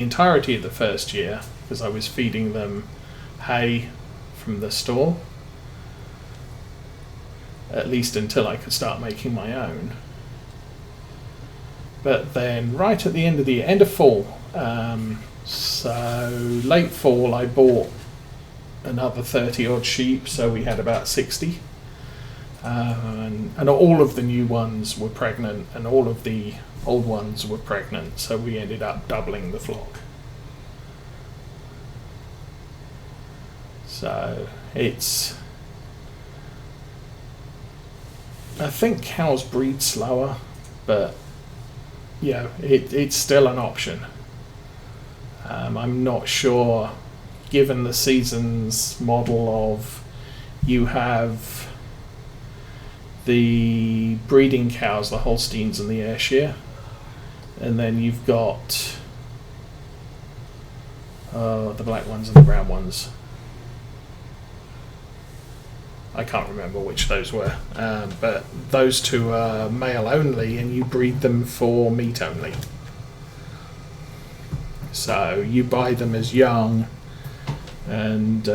entirety of the first year because I was feeding them hay from the store, at least until I could start making my own. But then right at the end of fall, so late fall, I bought another 30 odd sheep, so we had about 60. And all of the new ones were pregnant and all of the old ones were pregnant, so we ended up doubling the flock. So I think cows breed slower, but yeah, it's still an option. I'm not sure, given the seasons model of you have the breeding cows, the Holsteins and the Ayrshire, and then you've got the black ones and the brown ones. I can't remember which those were, but those two are male only, and you breed them for meat only. So you buy them as young, and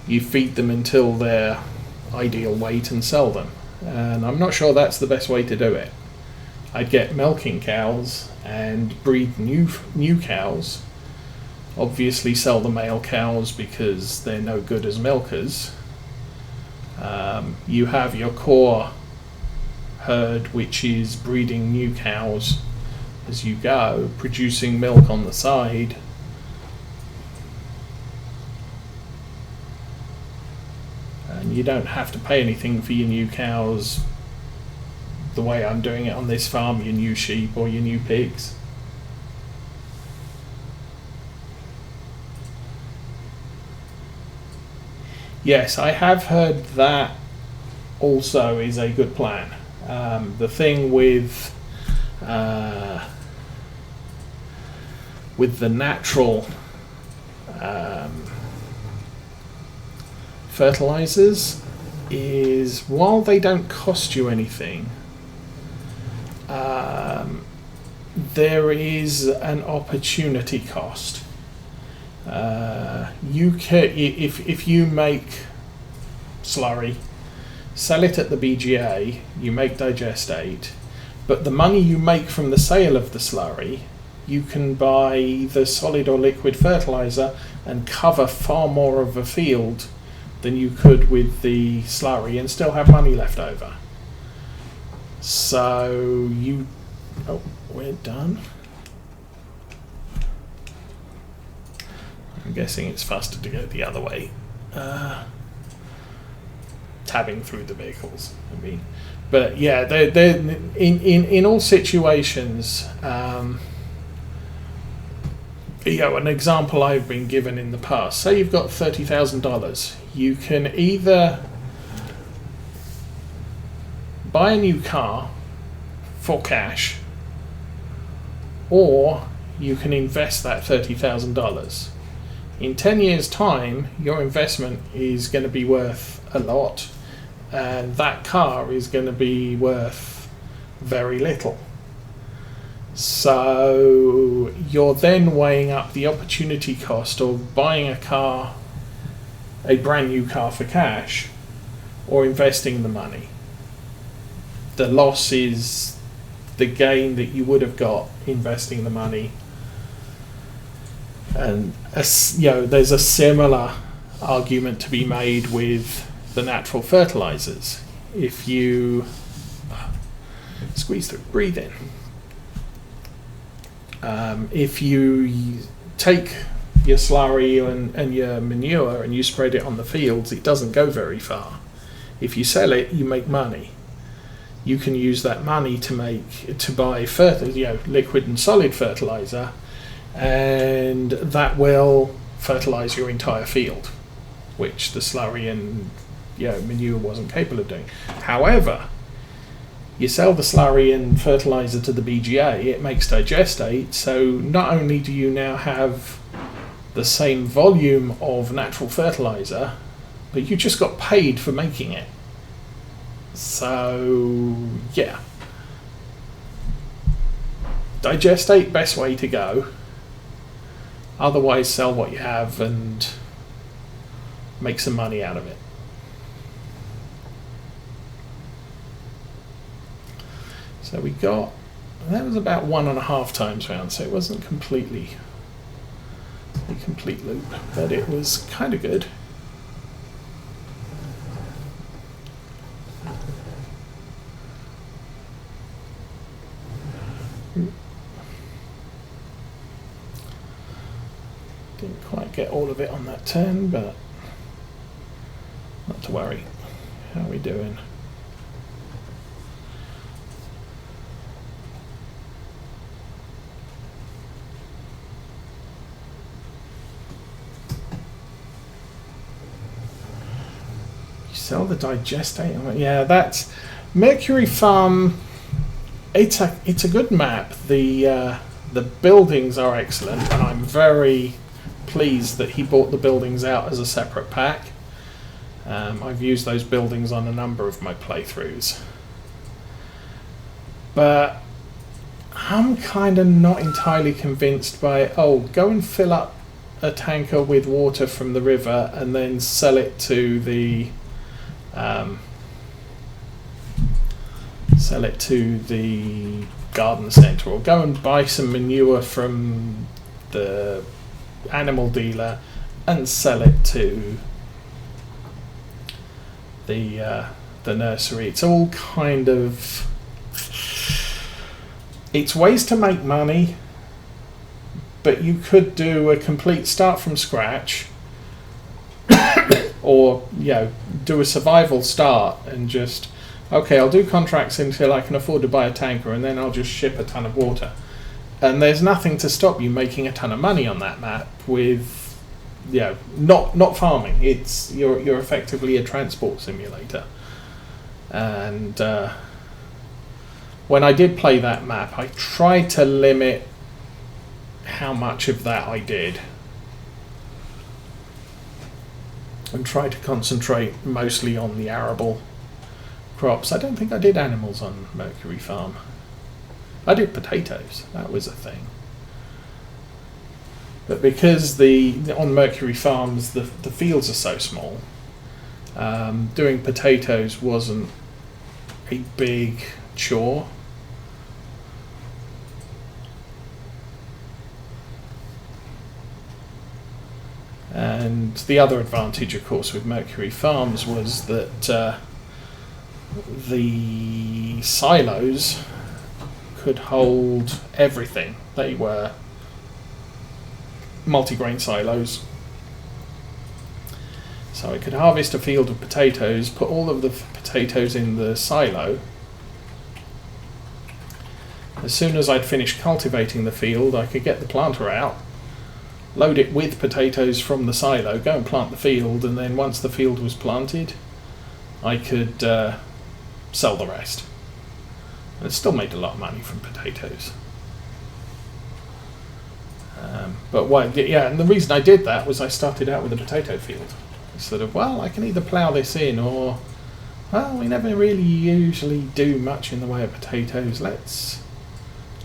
you feed them until they're ideal weight and sell them. And I'm not sure that's the best way to do it. I'd get milking cows and breed new cows. Obviously sell the male cows because they're no good as milkers. You have your core herd, which is breeding new cows as you go, producing milk on the side. And you don't have to pay anything for your new cows the way I'm doing it on this farm, your new sheep or your new pigs. Yes, I have heard that also is a good plan. The thing with the natural fertilizers is, while they don't cost you anything, there is an opportunity cost. You can, if you make slurry, sell it at the BGA, you make digestate, but the money you make from the sale of the slurry, you can buy the solid or liquid fertilizer and cover far more of a field than you could with the slurry and still have money left over. So we're done. I'm guessing it's faster to go the other way. Tabbing through the vehicles, I mean. But yeah, they're in all situations. An example I've been given in the past. Say you've got $30,000. You can either buy a new car for cash, or you can invest that $30,000. In 10 years' time, your investment is going to be worth a lot, and that car is going to be worth very little. So you're then weighing up the opportunity cost of buying a brand new car for cash, or investing the money. The loss is the gain that you would have got investing the money. And there's a similar argument to be made with the natural fertilizers. If you squeeze through, breathe in. If you take your slurry and your manure and you spread it on the fields, it doesn't go very far. If you sell it, you make money. You can use that money to buy liquid and solid fertilizer, and that will fertilize your entire field, which the slurry and manure wasn't capable of doing. However, you sell the slurry and fertilizer to the BGA, it makes digestate, so not only do you now have the same volume of natural fertilizer, but you just got paid for making it. So yeah, digestate, best way to go. Otherwise, sell what you have and make some money out of it. So we got, that was about 1.5 times round, so it wasn't completely a complete loop, but it was kind of good. Didn't quite get all of it on that turn, but not to worry. How are we doing? Sell the digestate. Yeah, that's Mercury Farm. It's a good map. The buildings are excellent, and I'm very pleased that he bought the buildings out as a separate pack. I've used those buildings on a number of my playthroughs, but I'm kind of not entirely convinced by, go and fill up a tanker with water from the river and then sell it to the garden centre, or go and buy some manure from the animal dealer and sell it to the nursery. It's all kind of, it's ways to make money, but you could do a complete start from scratch, or do a survival start and just, okay, I'll do contracts until I can afford to buy a tanker, and then I'll just ship a ton of water. And there's nothing to stop you making a ton of money on that map with, not farming. It's you're effectively a transport simulator. And when I did play that map, I tried to limit how much of that I did, and try to concentrate mostly on the arable crops. I don't think I did animals on Mercury Farm. I did potatoes, that was a thing. But because on Mercury Farms the fields are so small, doing potatoes wasn't a big chore. And the other advantage, of course, with Mercury Farms was that the silos could hold everything. They were multi-grain silos. So I could harvest a field of potatoes, put all of the potatoes in the silo. As soon as I'd finished cultivating the field, I could get the planter out, load it with potatoes from the silo, go and plant the field, and then once the field was planted, I could sell the rest. And it still made a lot of money from potatoes. And the reason I did that was I started out with a potato field. Sort of, I can either plough this in, or, we never really usually do much in the way of potatoes. Let's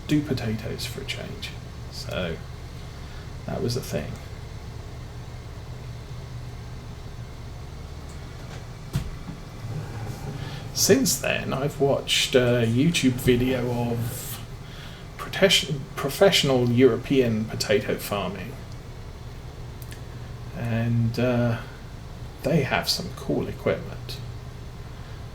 do potatoes for a change. So that was the thing. Since then, I've watched a YouTube video of professional European potato farming, and they have some cool equipment.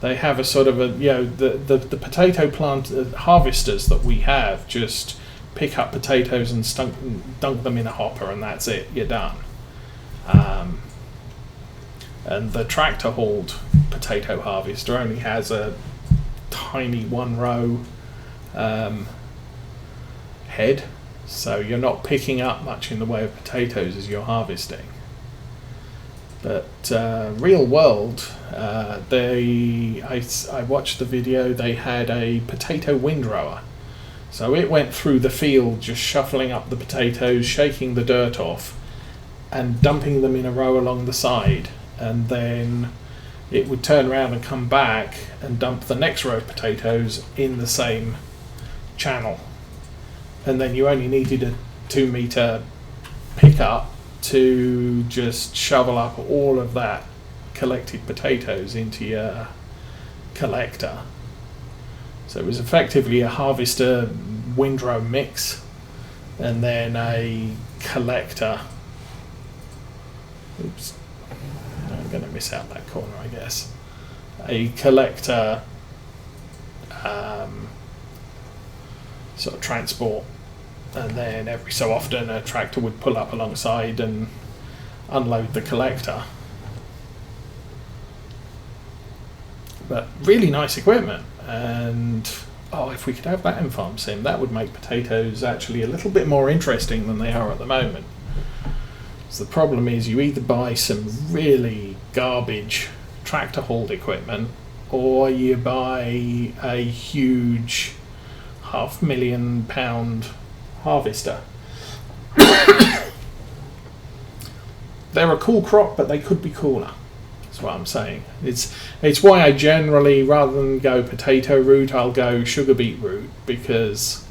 They have a sort of the potato plant harvesters that we have just pick up potatoes and dunk them in a hopper, and that's it, you're done. And the tractor hauled potato harvester only has a tiny 1-row head, so you're not picking up much in the way of potatoes as you're harvesting. But real world, I watched the video. They had a potato windrower, so it went through the field just shuffling up the potatoes, shaking the dirt off, and dumping them in a row along the side, and then it would turn around and come back and dump the next row of potatoes in the same channel. and then you only needed a 2-meter pickup to just shovel up all of that collected potatoes into your collector. So it was effectively a harvester windrow mix, and then a collector. Oops, I'm going to miss out that corner, I guess. A collector sort of transport, and then every so often a tractor would pull up alongside and unload the collector. But really nice equipment, and if we could have that in Farm Sim, that would make potatoes actually a little bit more interesting than they are at the moment. So the problem is you either buy some really garbage tractor hauled equipment, or you buy a huge £500,000 harvester. They're a cool crop, but they could be cooler. That's what I'm saying. It's why I generally, rather than go potato route, I'll go sugar beet route, because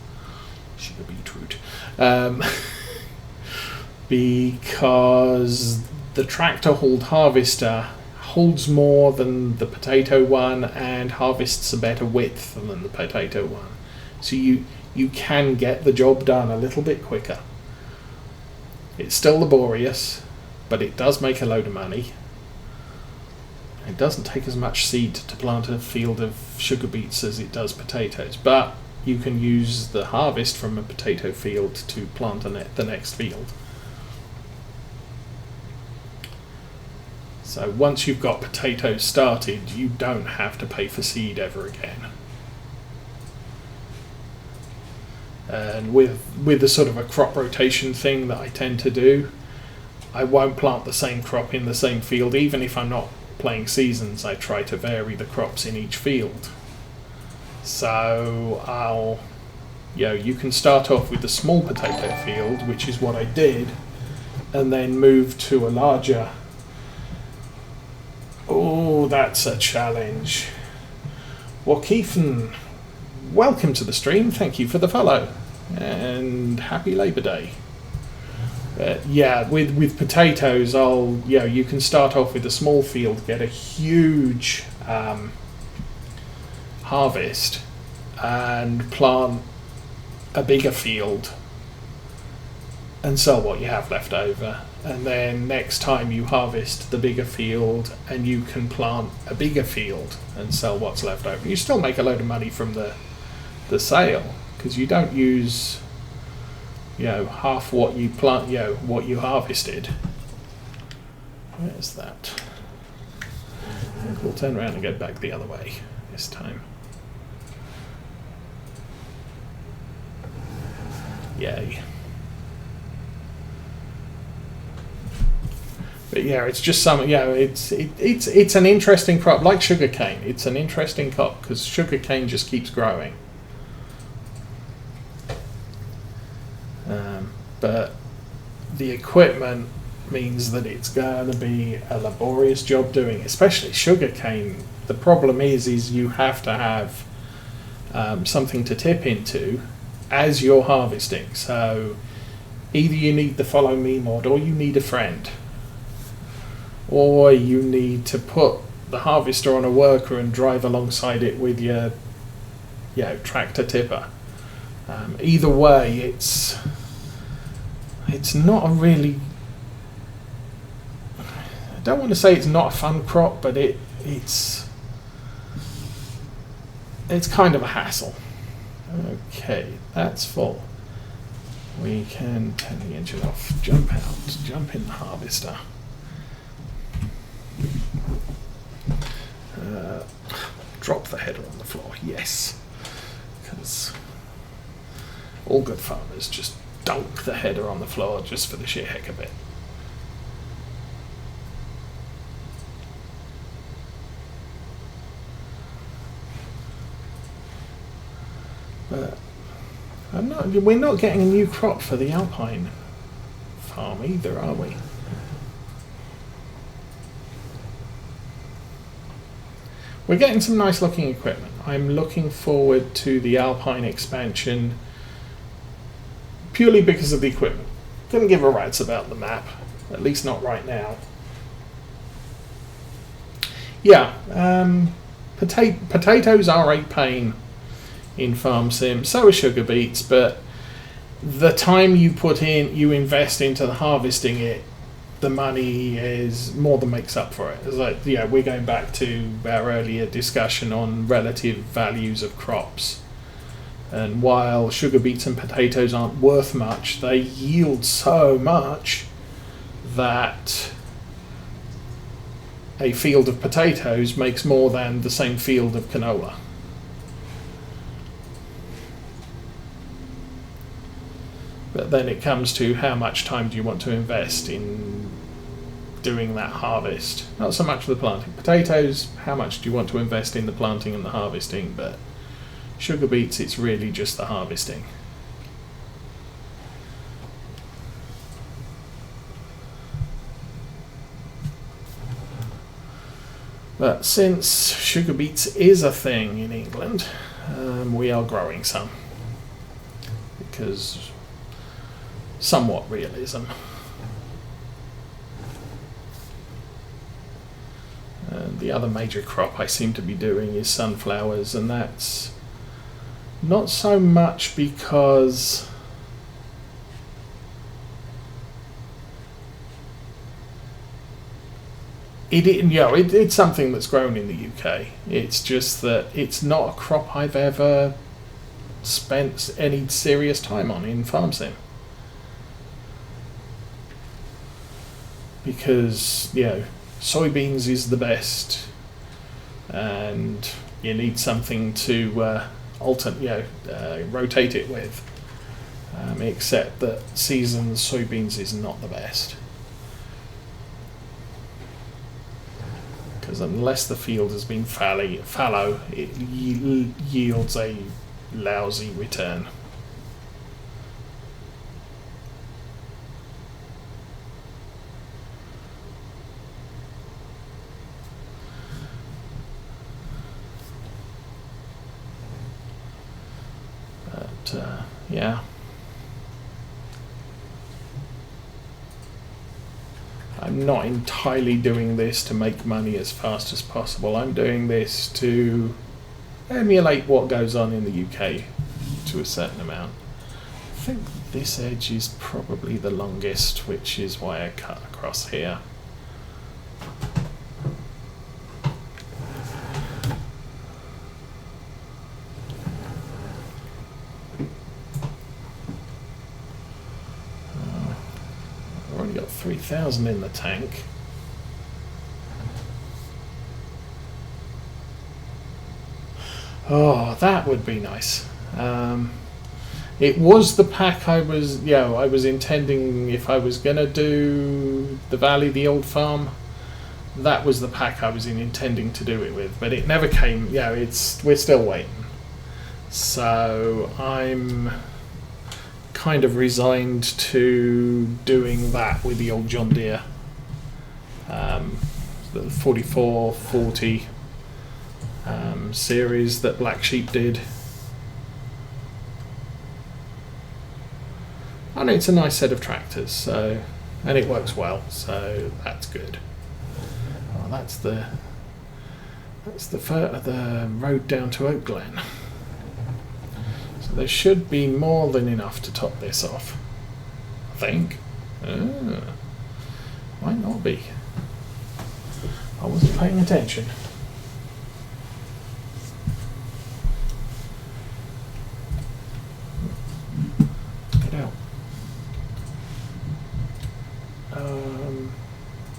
because the tractor hauled harvester holds more than the potato one and harvests a better width than the potato one. So you can get the job done a little bit quicker. It's still laborious, but it does make a load of money. It doesn't take as much seed to plant a field of sugar beets as it does potatoes, but you can use the harvest from a potato field to plant the next field. So once you've got potatoes started, you don't have to pay for seed ever again. And with the sort of a crop rotation thing that I tend to do, I won't plant the same crop in the same field. Even if I'm not playing seasons, I try to vary the crops in each field. So you can start off with the small potato field, which is what I did, and then move to a larger. Oh, that's a challenge. Wakeefan, welcome to the stream. Thank you for the follow, and happy Labour Day. With potatoes, you can start off with a small field, get a huge harvest, and plant a bigger field and sell what you have left over. And then next time you harvest the bigger field, and you can plant a bigger field and sell what's left over. You still make a load of money from the sale, because you don't use half what you plant, what you harvested. Where's that? I think we'll turn around and go back the other way this time. Yay. But it's just some, it's an interesting crop, like sugarcane. It's an interesting crop because sugarcane just keeps growing. But the equipment means that it's going to be a laborious job doing, especially sugarcane. The problem is you have to have something to tip into as you're harvesting. So either you need the follow me mod, or you need a friend, or you need to put the harvester on a worker and drive alongside it with your tractor tipper. Either way, it's not a really, I don't want to say it's not a fun crop, but it's kind of a hassle. Okay, that's full. We can turn the engine off, jump out, jump in the harvester. Drop the header on the floor, yes, because all good farmers just dunk the header on the floor just for the sheer heck of it. But we're not getting a new crop for the Alpine farm either, are we? We're getting some nice looking equipment. I'm looking forward to the Alpine expansion purely because of the equipment. Couldn't give a rat's about the map, at least not right now. Yeah, potatoes are a pain in Farm Sim, so are sugar beets, but the time you invest into the harvesting it, the money is more than makes up for it. It's like, yeah, we're going back to our earlier discussion on relative values of crops. And while sugar beets and potatoes aren't worth much, they yield so much that a field of potatoes makes more than the same field of canola. But then it comes to how much time do you want to invest in doing that harvest. Not so much the planting. Potatoes, how much do you want to invest in the planting and the harvesting, but sugar beets, it's really just the harvesting. But since sugar beets is a thing in England, we are growing some. Because somewhat realism. And the other major crop I seem to be doing is sunflowers, and that's not so much because it's something that's grown in the UK. It's just that it's not a crop I've ever spent any serious time on in Farm Sim. Because, soybeans is the best, and you need something to rotate it with. Except that seasoned soybeans is not the best. Because unless the field has been fallow, it yields a lousy return. Yeah. I'm not entirely doing this to make money as fast as possible. I'm doing this to emulate what goes on in the UK to a certain amount. I think this edge is probably the longest, which is why I cut across here. I've already got 3,000 in the tank. Oh, that would be nice. It was the pack I was intending, if I was going to do the Valley, the old farm, that was the pack I was intending to do it with, but it never came. We're still waiting. So I'm kind of resigned to doing that with the old John Deere, the 4440 series that Black Sheep did. And it's a nice set of tractors, and it works well, so that's good. Oh, that's the road down to Oak Glen. So there should be more than enough to top this off, I think. Might not be. I wasn't paying attention.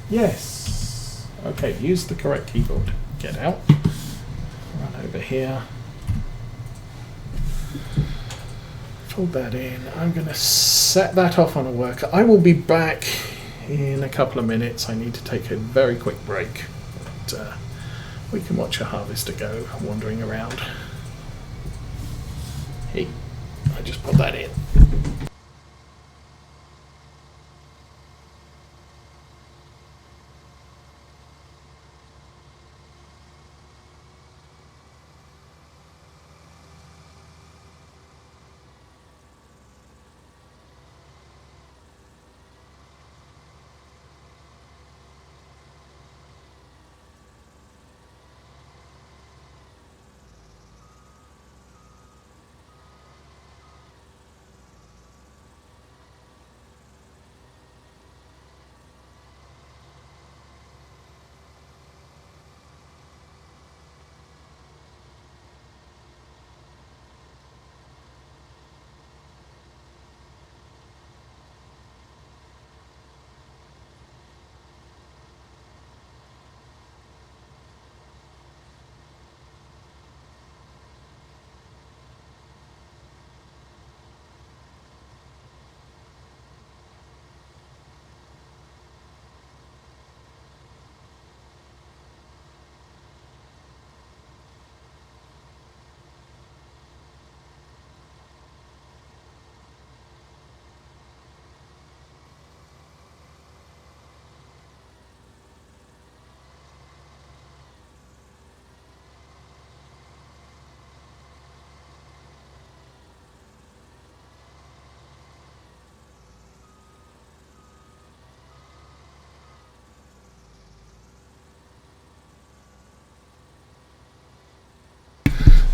Yes. Okay, use the correct keyboard. Get out. Run over here. Fold that in. I'm going to set that off on a worker. I will be back in a couple of minutes. I need to take a very quick break. But, we can watch a harvester go wandering around. Hey, I just put that in.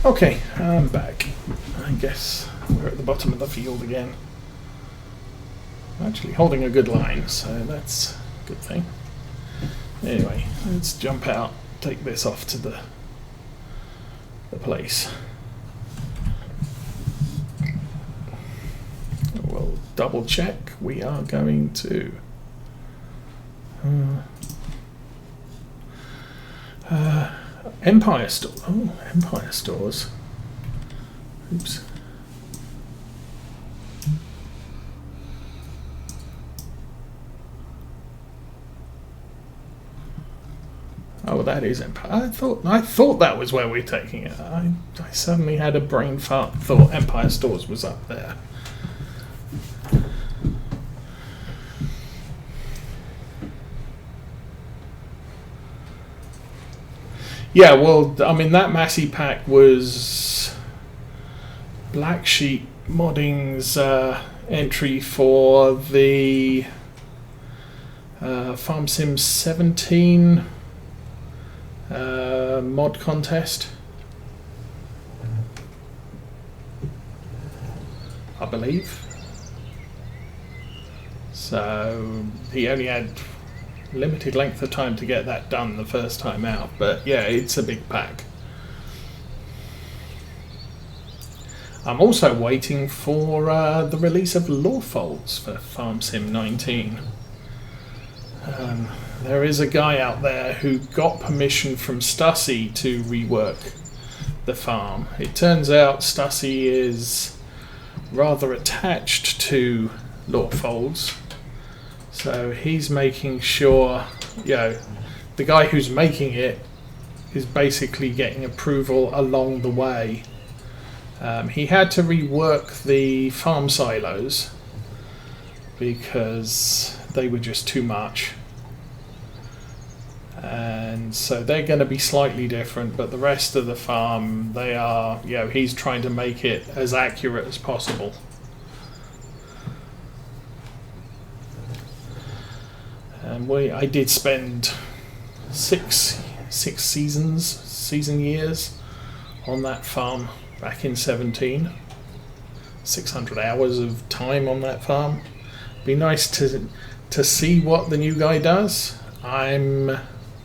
Okay, I'm back. I guess we're at the bottom of the field again. I'm actually holding a good line, so that's a good thing. Anyway, let's jump out, take this off to the place. We'll double check. We are going to Empire Store. Oh, Empire Stores. Oops. Oh, that is Empire. I thought that was where we're taking it. I suddenly had a brain fart. Thought Empire Stores was up there. Yeah, well, I mean, that Massey pack was Black Sheep Modding's entry for the Farm Sim 17 mod contest, I believe. So he only had limited length of time to get that done the first time out, but yeah, it's a big pack. I'm also waiting for the release of lore folds for Farm Sim 19. There is a guy out there who got permission from Stussy to rework the farm. It turns out Stussy is rather attached to lore folds. So he's making sure, the guy who's making it is basically getting approval along the way. He had to rework the farm silos because they were just too much. And so they're going to be slightly different, but the rest of the farm, they are, he's trying to make it as accurate as possible. And I did spend six season years on that farm back in 17. 600 hours of time on that farm. Be nice to see what the new guy does. I'm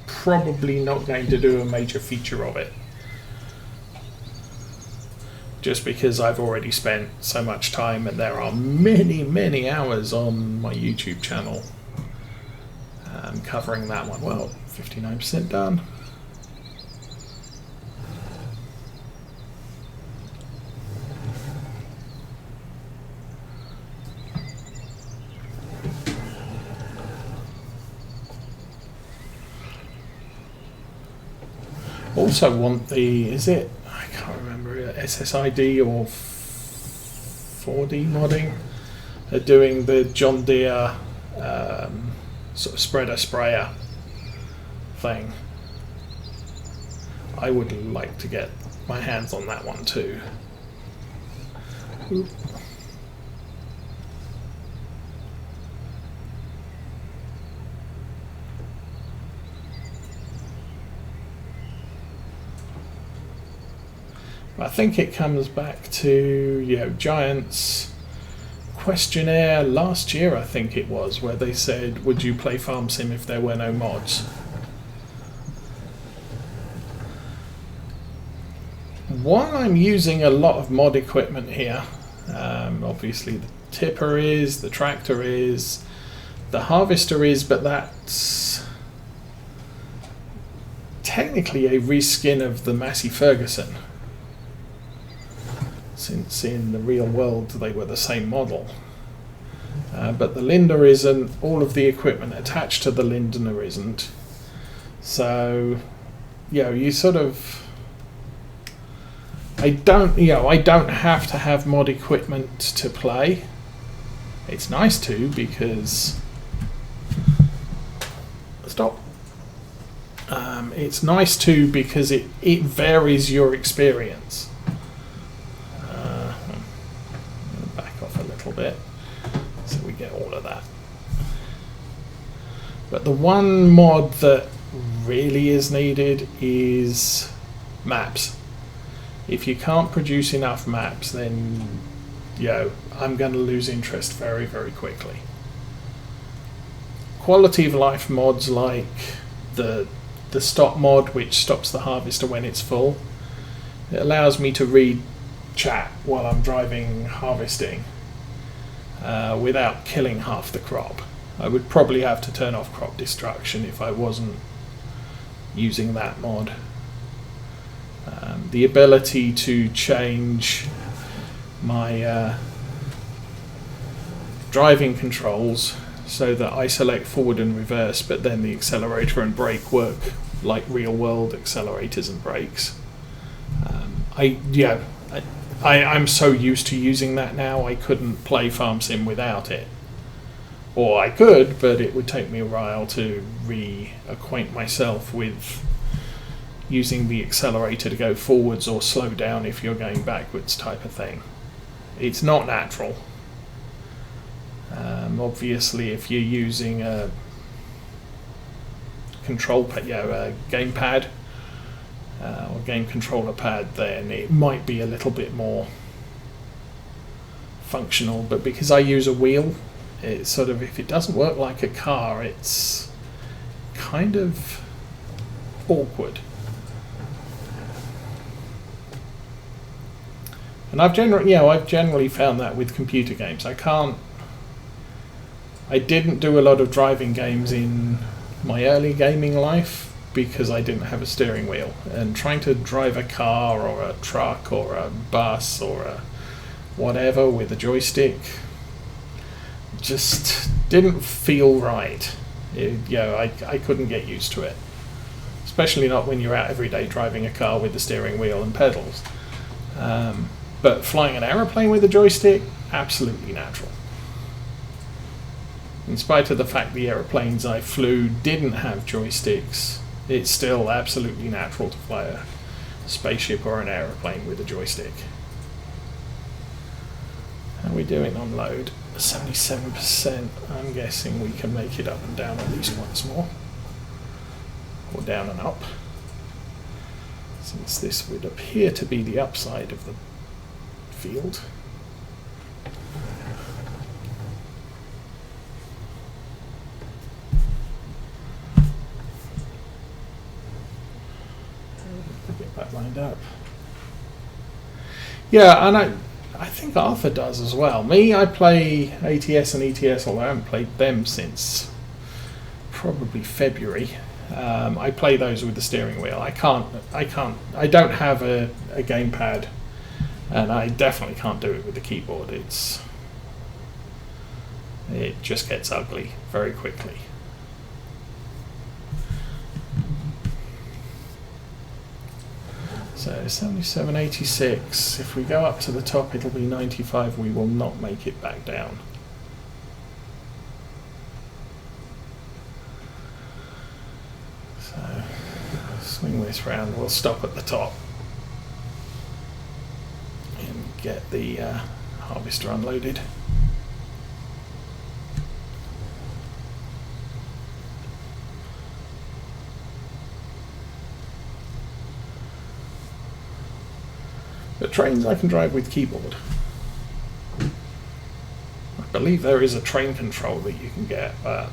probably not going to do a major feature of it, just because I've already spent so much time, and there are many hours on my YouTube channel covering that one. Well, 59% done. Also want the, I can't remember, SSID or 4D modding. They're doing the John Deere sort of spreader sprayer thing. I would like to get my hands on that one too. Oop. I think it comes back to, Giants questionnaire last year, I think it was, where they said, would you play Farm Sim if there were no mods? While I'm using a lot of mod equipment here, obviously the tipper is, the tractor is, the harvester is, but that's technically a reskin of the Massey Ferguson, since in the real world they were the same model. But the Linder isn't, all of the equipment attached to the Linder isn't. So, you sort of, I don't have to have mod equipment to play. It's nice to, because, stop. It's nice to because it varies your experience. Back off a little bit so we get all of that. But the one mod that really is needed is maps. If you can't produce enough maps, then I'm going to lose interest very, very quickly. Quality of life mods like the stop mod, which stops the harvester when it's full, it allows me to read chat while I'm driving harvesting without killing half the crop. I would probably have to turn off crop destruction if I wasn't using that mod. The ability to change my driving controls so that I select forward and reverse, but then the accelerator and brake work like real world accelerators and brakes. I'm so used to using that now, I couldn't play Farm Sim without it. Or I could, but it would take me a while to reacquaint myself with using the accelerator to go forwards or slow down if you're going backwards type of thing. It's not natural. Obviously, if you're using a control pad, a gamepad or game controller pad, then it might be a little bit more functional. But because I use a wheel, it's sort of, if it doesn't work like a car, it's kind of awkward. And I've generally found that with computer games. I didn't do a lot of driving games in my early gaming life because I didn't have a steering wheel, and trying to drive a car or a truck or a bus or a whatever with a joystick just didn't feel right. I couldn't get used to it, especially not when you're out every day driving a car with the steering wheel and pedals. But flying an aeroplane with a joystick, absolutely natural. In spite of the fact the aeroplanes I flew didn't have joysticks, it's still absolutely natural to fly a spaceship or an aeroplane with a joystick. How are we doing on load? 77%. I'm guessing we can make it up and down at least once more. Or down and up. Since this would appear to be the upside of the field. Get that lined up. Yeah, and I think Arthur does as well. Me, I play ATS and ETS, although I haven't played them since probably February. I play those with the steering wheel. I don't have a gamepad, and I definitely can't do it with the keyboard. It just gets ugly very quickly. So 77.86. If we go up to the top, it'll be 95. We will not make it back down. So swing this round. We'll stop at the top and get the harvester unloaded. But trains I can drive with keyboard. I believe there is a train control that you can get, but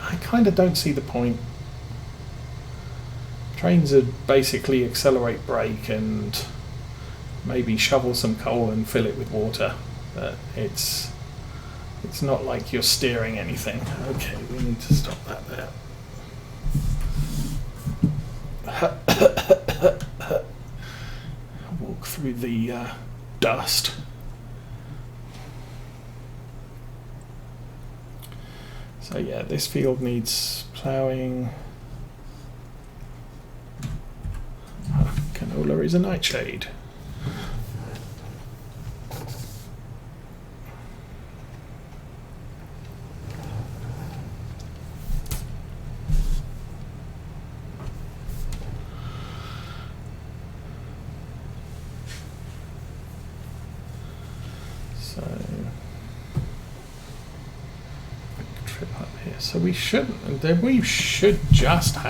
I kind of don't see the point. Trains are basically accelerate, brake, and maybe shovel some coal and fill it with water. But it's not like you're steering anything. Okay, we need to stop that there. Walk through the dust. So yeah, this field needs ploughing. Canola is a nightshade. So trip up here. So we should just have